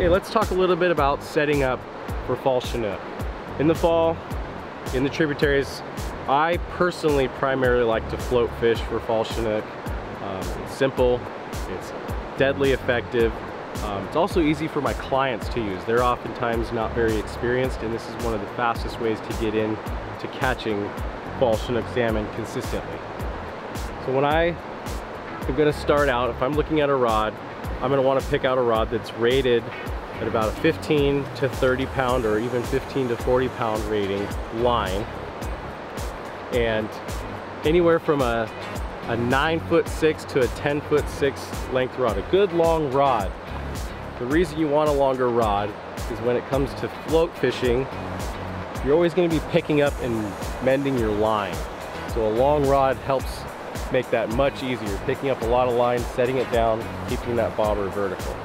Okay, let's talk a little bit about setting up for fall Chinook. In the fall, in the tributaries, I personally primarily like to float fish for fall Chinook. It's simple, it's deadly effective. It's also easy for my clients to use. They're oftentimes not very experienced, and this is one of the fastest ways to get in to catching fall Chinook salmon consistently. So when I am going to start out, if I'm looking at a rod, I'm going to want to pick out a rod that's rated at about a 15 to 30 pound or even 15 to 40 pound rating line, and anywhere from a 9'6" to a 10'6" length rod, a good long rod. The reason you want a longer rod is when it comes to float fishing, you're always going to be picking up and mending your line. So a long rod helps make that much easier, picking up a lot of line, setting it down, keeping that bobber vertical.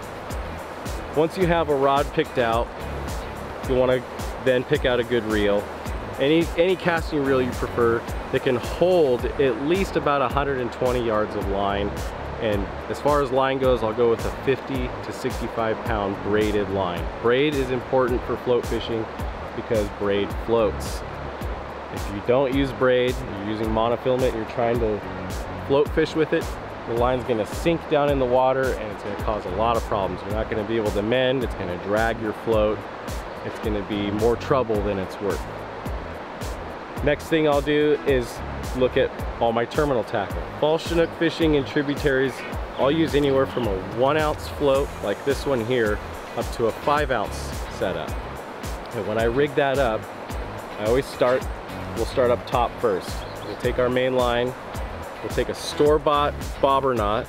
Once you have a rod picked out, you want to then pick out a good reel. Any casting reel you prefer that can hold at least about 120 yards of line. And as far as line goes, I'll go with a 50 to 65 pound braided line. Braid is important for float fishing because braid floats. If you don't use braid, you're using monofilament, you're trying to float fish with it, the line's going to sink down in the water and it's going to cause a lot of problems. You're not going to be able to mend, it's going to drag your float, it's going to be more trouble than it's worth. Next thing I'll do is look at all my terminal tackle. Fall Chinook fishing in tributaries, I'll use anywhere from a 1 ounce float, like this one here, up to a 5 ounce setup. And when I rig that up, we'll start up top first. We'll take our main line, we'll take a store-bought bobber knot.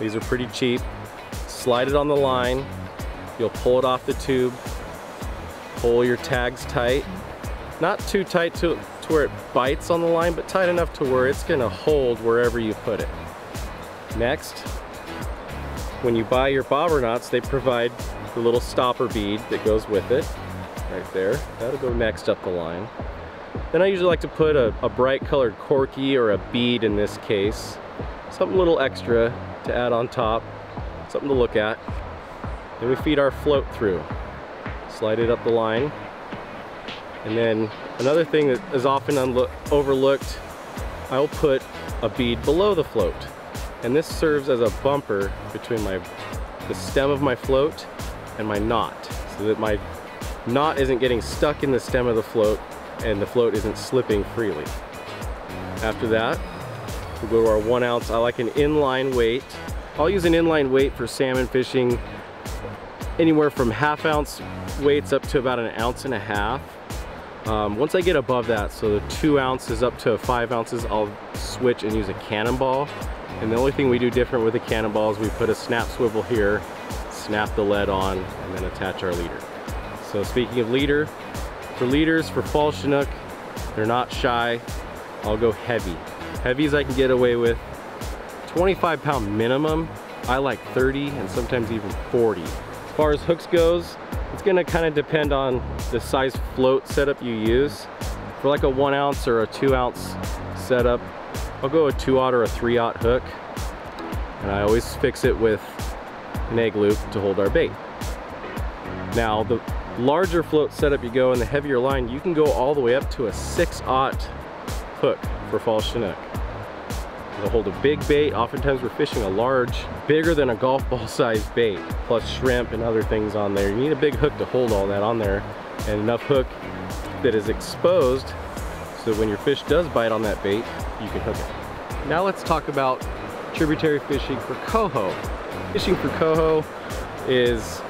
These are pretty cheap. Slide it on the line, you'll pull it off the tube, pull your tags tight. Not too tight to where it bites on the line, but tight enough to where it's gonna hold wherever you put it. Next, when you buy your bobber knots, they provide the little stopper bead that goes with it, right there. That'll go next up the line. Then I usually like to put a bright colored corky or a bead in this case. Something a little extra to add on top, something to look at. Then we feed our float through. Slide it up the line. And then another thing that is often overlooked, I'll put a bead below the float. And this serves as a bumper between the stem of my float and my knot, so that my knot isn't getting stuck in the stem of the float and the float isn't slipping freely. After that, we'll go to our 1 ounce. I like an inline weight. I'll use an inline weight for salmon fishing, anywhere from 1/2 ounce weights up to about 1.5 ounces. Once I get above that, so the 2 ounces up to 5 ounces, I'll switch and use a cannonball. And the only thing we do different with the cannonball is we put a snap swivel here, snap the lead on, and then attach our leader. So speaking of leader, for leaders for fall Chinook, they're not shy. I'll go heavy. Heavy as I can get away with. 25 pound minimum. I like 30 and sometimes even 40. As far as hooks goes, it's gonna kind of depend on the size float setup you use. For like a 1 ounce or a 2 ounce setup, I'll go a 2/0 or a 3/0 hook. And I always fix it with an egg loop to hold our bait. Now, the larger float setup you go and the heavier line, you can go all the way up to a 6/0 hook for fall Chinook. It'll hold a big bait. Oftentimes we're fishing a large, bigger than a golf ball sized bait, plus shrimp and other things on there. You need a big hook to hold all that on there, and enough hook that is exposed so that when your fish does bite on that bait, you can hook it. Now let's talk about tributary fishing for coho. Fishing for coho is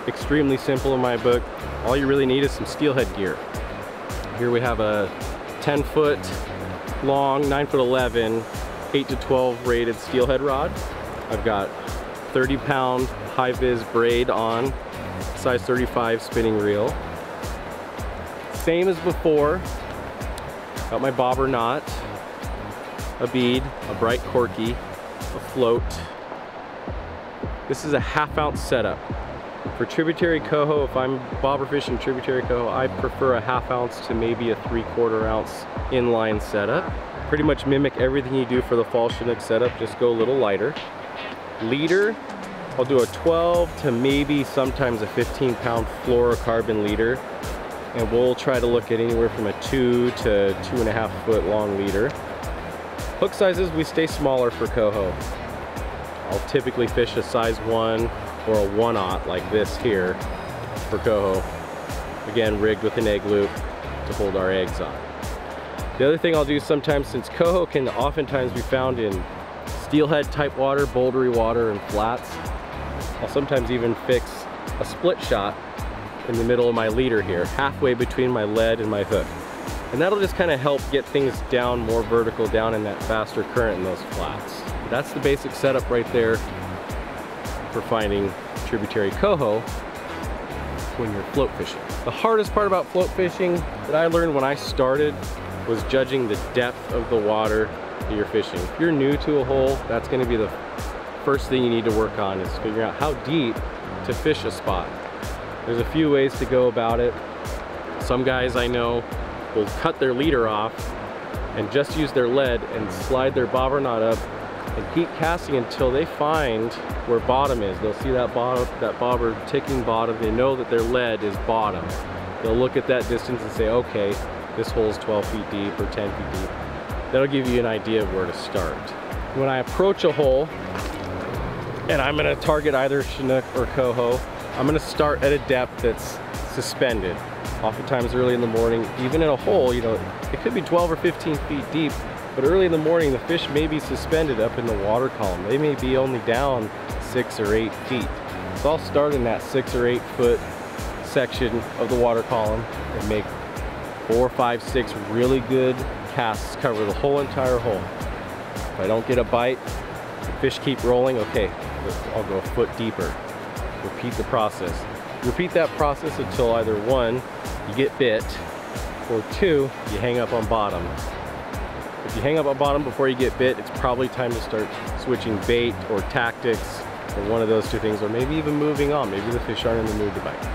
extremely simple in my book. All you really need is some steelhead gear. Here we have a 10-foot long, 9'11", 8 to 12 rated steelhead rod. I've got 30-pound high-vis braid on, size 35 spinning reel. Same as before. Got my bobber knot, a bead, a bright corky, a float. This is a 1/2 ounce setup. For tributary coho, if I'm bobber fishing tributary coho, I prefer a 1/2 ounce to maybe a 3/4 ounce inline setup. Pretty much mimic everything you do for the fall Chinook setup, just go a little lighter. Leader, I'll do a 12 to maybe sometimes a 15-pound fluorocarbon leader, and we'll try to look at anywhere from a 2 to 2.5 foot long leader. Hook sizes, we stay smaller for coho. I'll typically fish a size 1 or a 1/0 like this here for coho. Again, rigged with an egg loop to hold our eggs on. The other thing I'll do sometimes, since coho can oftentimes be found in steelhead type water, bouldery water, and flats, I'll sometimes even fix a split shot in the middle of my leader here, halfway between my lead and my hook. And that'll just kind of help get things down more vertical, down in that faster current in those flats. That's the basic setup right there for finding tributary coho when you're float fishing. The hardest part about float fishing that I learned when I started was judging the depth of the water that you're fishing. If you're new to a hole, that's going to be the first thing you need to work on, is figuring out how deep to fish a spot. There's a few ways to go about it. Some guys I know will cut their leader off and just use their lead and slide their bobber knot up and keep casting until they find where bottom is. They'll see that bobber ticking bottom. They know that their lead is bottom. They'll look at that distance and say, okay, this hole's 12 feet deep or 10 feet deep. That'll give you an idea of where to start. When I approach a hole and I'm gonna target either Chinook or coho, I'm gonna start at a depth that's suspended. Oftentimes early in the morning, even in a hole, you know, it could be 12 or 15 feet deep, but early in the morning, the fish may be suspended up in the water column. They may be only down 6 or 8 feet. So I'll start in that 6 or 8 foot section of the water column and make 4, 5, 6 really good casts, cover the whole entire hole. If I don't get a bite, the fish keep rolling, okay, I'll go a foot deeper. Repeat the process. Repeat that process until either 1, you get bit, or 2, you hang up on bottom. If you hang up on bottom before you get bit, it's probably time to start switching bait or tactics, or one of those two things, or maybe even moving on. Maybe the fish aren't in the mood to bite.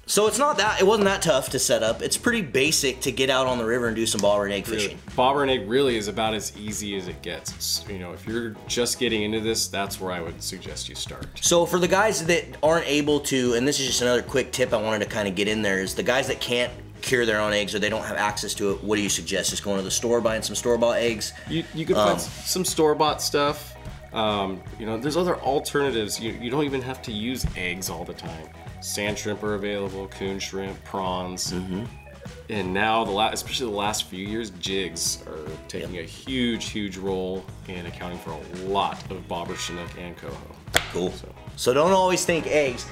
So it wasn't that tough to set up. It's pretty basic to get out on the river and do some bobber and egg fishing. Bobber and egg really is about as easy as it gets. It's, you know, if you're just getting into this, that's where I would suggest you start. So for the guys that aren't able to, and this is just another quick tip I wanted to kind of get in there, is the guys that can't cure their own eggs or they don't have access to it, what do you suggest? Just going to the store, buying some store-bought eggs? You could find some store-bought stuff. You know, there's other alternatives. You don't even have to use eggs all the time. Sand shrimp are available, coon shrimp, prawns, and now especially the last few years, jigs are taking a huge role in accounting for a lot of bobber, Chinook, and coho. Cool. So don't always think eggs.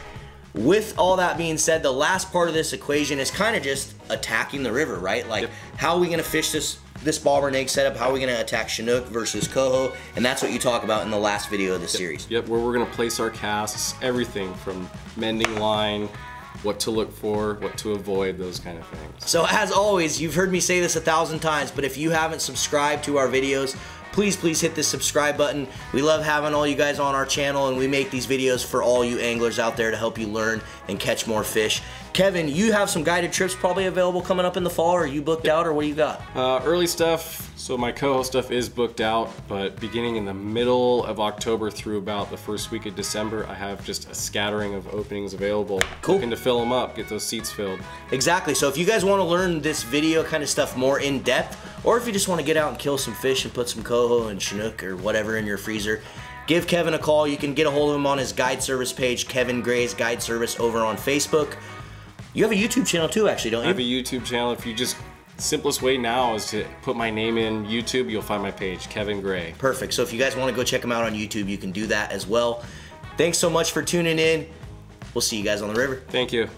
With all that being said, the last part of this equation is kind of just attacking the river, right? Like, how are we gonna fish this bobber and egg setup? How are we gonna attack Chinook versus coho? And that's what you talk about in the last video of the series. Yep, where we're gonna place our casts, everything from mending line, what to look for, what to avoid, those kind of things. So as always, you've heard me say this 1,000 times, but if you haven't subscribed to our videos, please hit the subscribe button. We love having all you guys on our channel, and we make these videos for all you anglers out there to help you learn and catch more fish. Kevin, you have some guided trips probably available coming up in the fall, or are you booked out, or what do you got? Early stuff, so my coho stuff is booked out, but beginning in the middle of October through about the first week of December, I have just a scattering of openings available. Cool. Looking to fill them up, get those seats filled. Exactly, so if you guys want to learn this video kind of stuff more in depth, or if you just want to get out and kill some fish and put some coho and Chinook or whatever in your freezer, give Kevin a call. You can get a hold of him on his guide service page, Kevin Gray's Guide Service, over on Facebook. You have a YouTube channel too, actually, don't you? I have a YouTube channel. If you just, simplest way now is to put my name in YouTube, you'll find my page, Kevin Gray. Perfect. So if you guys want to go check him out on YouTube, you can do that as well. Thanks so much for tuning in. We'll see you guys on the river. Thank you.